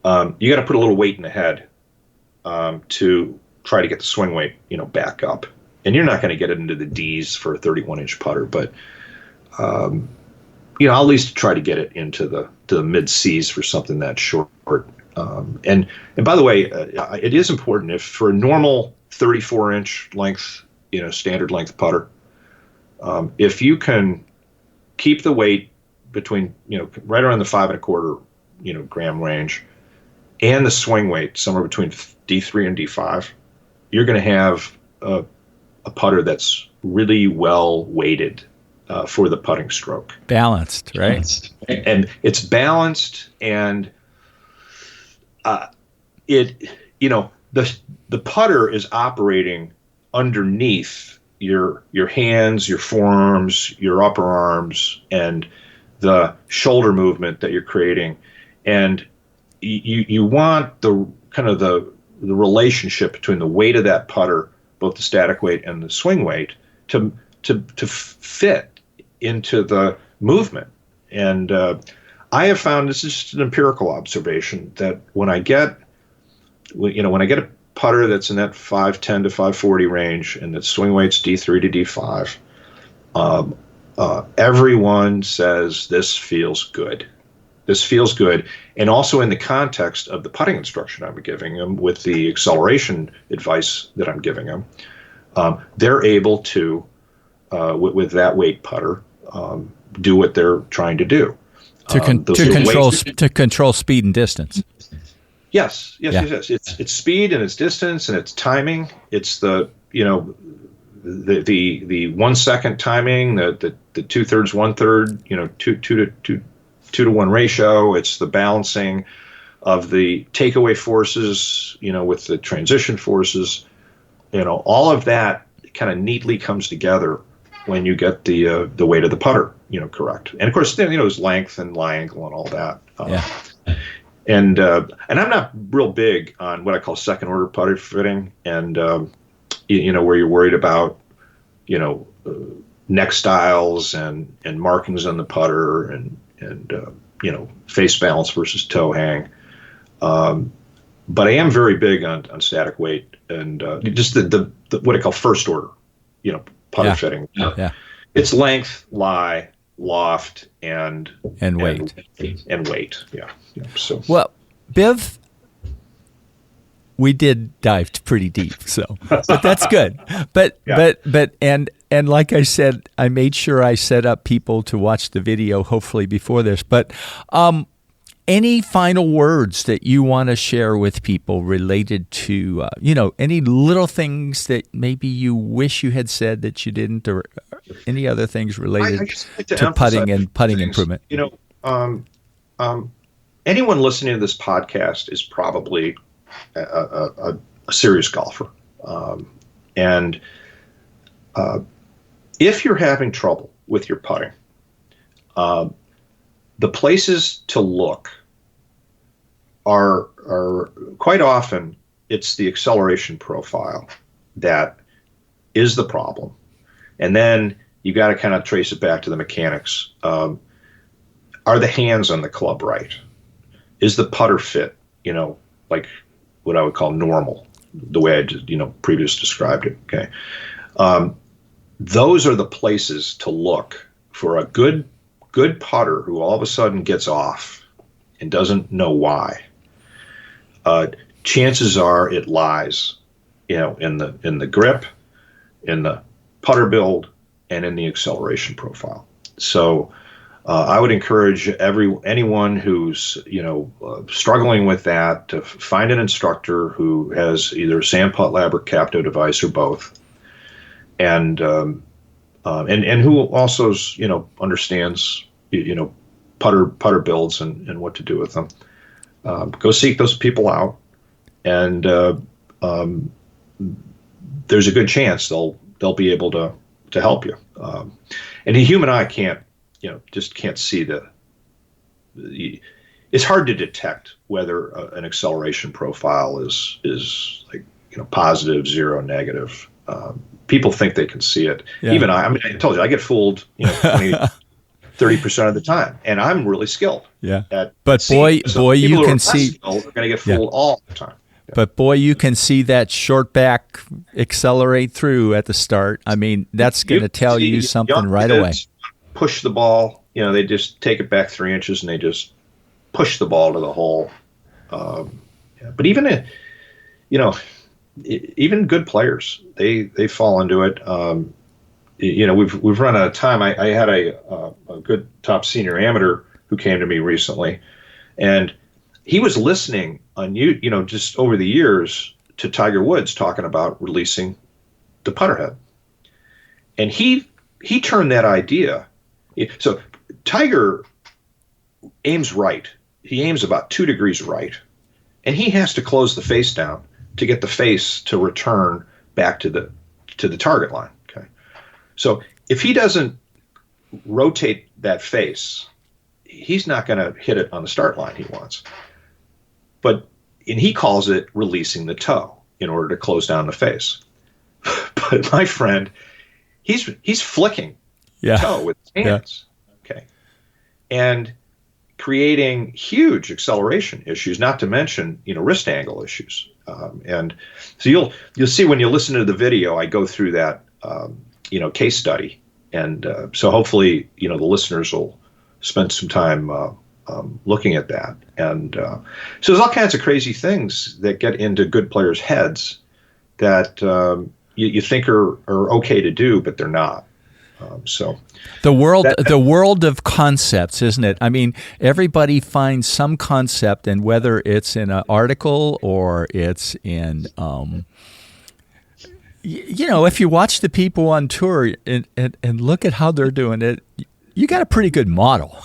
You got to put a little weight in the head to try to get the swing weight, back up. And you're not going to get it into the D's for a 31-inch putter, but I'll at least try to get it into the mid C's for something that short. And by the way, it is important if for a normal 34-inch length, standard length putter, if you can keep the weight between, right around the 5 1/4, gram range, and the swing weight somewhere between D3 and D5, you're going to have a putter that's really well weighted for the putting stroke. Balanced, right? And it's balanced, and the putter is operating underneath your hands, your forearms, your upper arms, and the shoulder movement that you're creating. And you want the kind of the relationship between the weight of that putter, both the static weight and the swing weight, to fit into the movement. And I have found, this is just an empirical observation, that when I get a putter that's in that 510 to 540 range and the swing weight's D3 to D5, everyone says this feels good. This feels good. And also in the context of the putting instruction I'm giving them, with the acceleration advice that I'm giving them, they're able to, with that weight putter, do what they're trying to do. To control speed and distance. Yes. It's speed and it's distance and it's timing. It's the 1 second timing, the 2/3, 1/3, 2 to 1 ratio. It's the balancing of the takeaway forces, with the transition forces. All of that kind of neatly comes together when you get the weight of the putter, correct. And of course, there's length and lie angle and all that. And I'm not real big on what I call second order putter fitting, and where you're worried about neck styles and markings on the putter and face balance versus toe hang. But I am very big on static weight and just the what I call first order, putter fitting. Yeah. It's length, lie, loft, and weight. And weight. Yeah. So well, Biv, we did dive pretty deep, but that's good. But like I said, I made sure I set up people to watch the video, hopefully before this. But any final words that you want to share with people related to, any little things that maybe you wish you had said that you didn't, or any other things related to putting and putting improvement? Anyone listening to this podcast is probably a serious golfer. And if you're having trouble with your putting, the places to look are quite often, it's the acceleration profile that is the problem. And then you got to kind of trace it back to the mechanics. Are the hands on the club right? is the putter fit, like what I would call normal, the way I just, previously described it. Okay. Those are the places to look for a good putter who all of a sudden gets off and doesn't know why. Chances are it lies, in the grip, in the putter build, and in the acceleration profile. So I would encourage anyone who's struggling with that to find an instructor who has either Sand Putt Lab or Capto device or both, and who also understands putter builds and what to do with them. Go seek those people out, and there's a good chance they'll be able to help you. And the human eye can't see it's hard to detect whether an acceleration profile is like positive, zero, negative. People think they can see it. Yeah. Even I told you I get fooled 20-30% of the time, and I'm really skilled. Yeah. But boy, you can see are going to get fooled all the time. Yeah. But boy, you can see that short back accelerate through at the start. I mean, that's going to tell you something right away. Push the ball. They just take it back 3 inches and they just push the ball to the hole. But even even good players, they fall into it. We've run out of time. I had a good top senior amateur who came to me recently, and he was listening on just over the years to Tiger Woods talking about releasing the putter head, and he turned that idea. So Tiger aims right. He aims about 2 degrees right, and he has to close the face down to get the face to return back to the target line. Okay, so if he doesn't rotate that face, he's not going to hit it on the start line he wants. And he calls it releasing the toe in order to close down the face. But my friend, he's flicking the toe with his hands. Yeah. Okay, and creating huge acceleration issues, not to mention wrist angle issues. And so you'll see when you listen to the video, I go through that case study, and so hopefully the listeners will spend some time looking at that. And so there's all kinds of crazy things that get into good players' heads that you think are okay to do, but they're not. So the world of concepts, isn't it? I mean, everybody finds some concept, and whether it's in an article or it's in, if you watch the people on tour and look at how they're doing it, you got a pretty good model.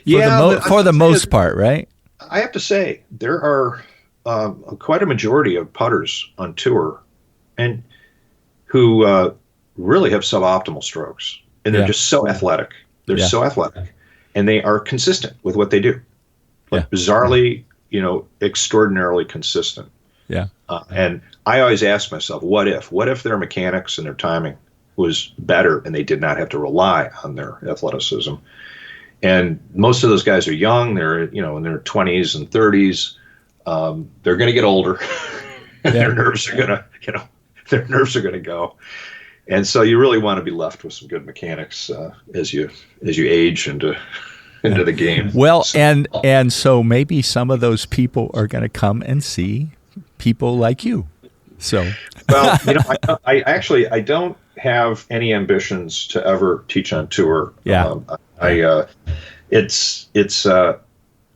For the most part, right? I have to say there are quite a majority of putters on tour, and who really have suboptimal strokes, and they're just so athletic. They're so athletic, and they are consistent with what they do. Bizarrely, extraordinarily consistent. Yeah. And I always ask myself, what if their mechanics and their timing was better and they did not have to rely on their athleticism? And most of those guys are young. They're, in their 20s and 30s. They're going to get older. And their nerves are going to go. And so you really want to be left with some good mechanics as you age into the game. Well, and so maybe some of those people are going to come and see people like you. So, well, I don't have any ambitions to ever teach on tour. Yeah. It's and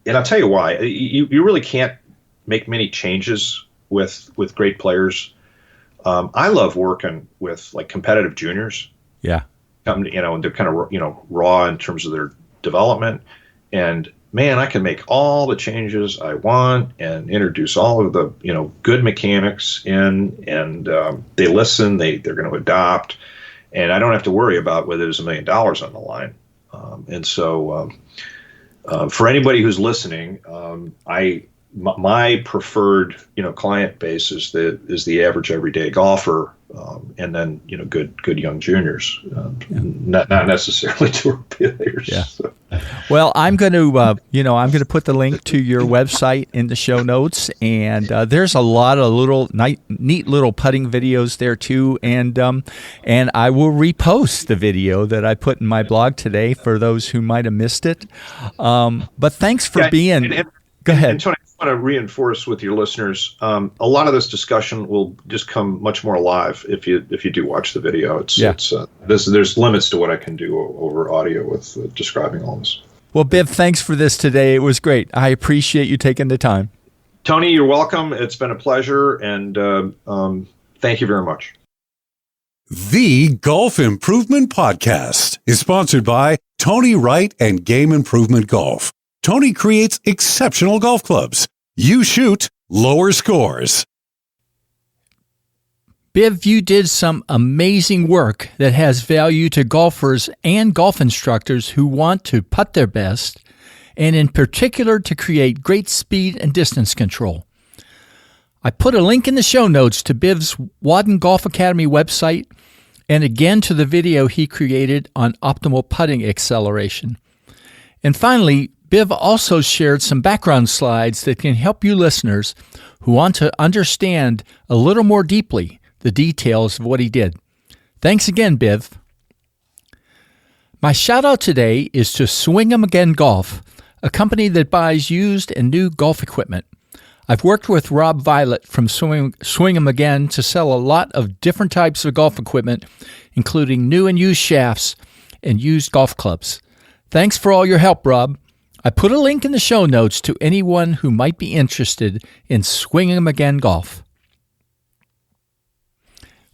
I'll tell you why. You really can't make many changes with great players. I love working with like competitive juniors. Yeah. And they're kind of, raw in terms of their development. And man, I can make all the changes I want and introduce all of the, good mechanics in, and they listen, they're going to adopt, and I don't have to worry about whether there's $1 million on the line. And so for anybody who's listening, I my preferred, client base is the average everyday golfer, and then good young juniors, not necessarily tour players. Yeah. So. Well, I'm going to put the link to your website in the show notes, and there's a lot of neat little putting videos there too, and I will repost the video that I put in my blog today for those who might have missed it. But thanks for being. Go ahead. And Tony, I want to reinforce with your listeners, a lot of this discussion will just come much more alive if you do watch the video. There's limits to what I can do over audio with describing all this. Well, Biv, thanks for this today. It was great. I appreciate you taking the time. Tony, you're welcome. It's been a pleasure, and thank you very much. The Golf Improvement Podcast is sponsored by Tony Wright and Game Improvement Golf. Tony creates exceptional golf clubs. You shoot lower scores. Biv, you did some amazing work that has value to golfers and golf instructors who want to putt their best, and in particular to create great speed and distance control. I put a link in the show notes to Biv's Wadden Golf Academy website, and again to the video he created on optimal putting acceleration. And finally, Biv also shared some background slides that can help you listeners who want to understand a little more deeply the details of what he did. Thanks again, Biv. My shout out today is to Swing 'em Again Golf, a company that buys used and new golf equipment. I've worked with Rob Violet from Swing 'em Again to sell a lot of different types of golf equipment, including new and used shafts and used golf clubs. Thanks for all your help, Rob. I put a link in the show notes to anyone who might be interested in Swing 'em Again Golf.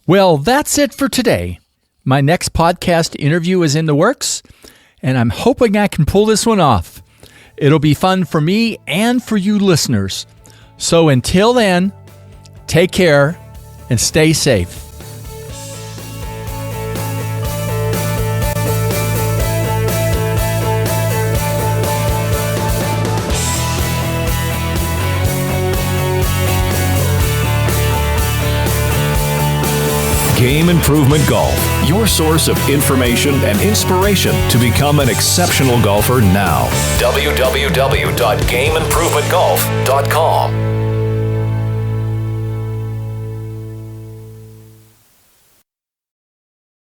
Well, that's it for today. My next podcast interview is in the works, and I'm hoping I can pull this one off. It'll be fun for me and for you listeners. So until then, take care and stay safe. Game Improvement Golf, your source of information and inspiration to become an exceptional golfer now. www.gameimprovementgolf.com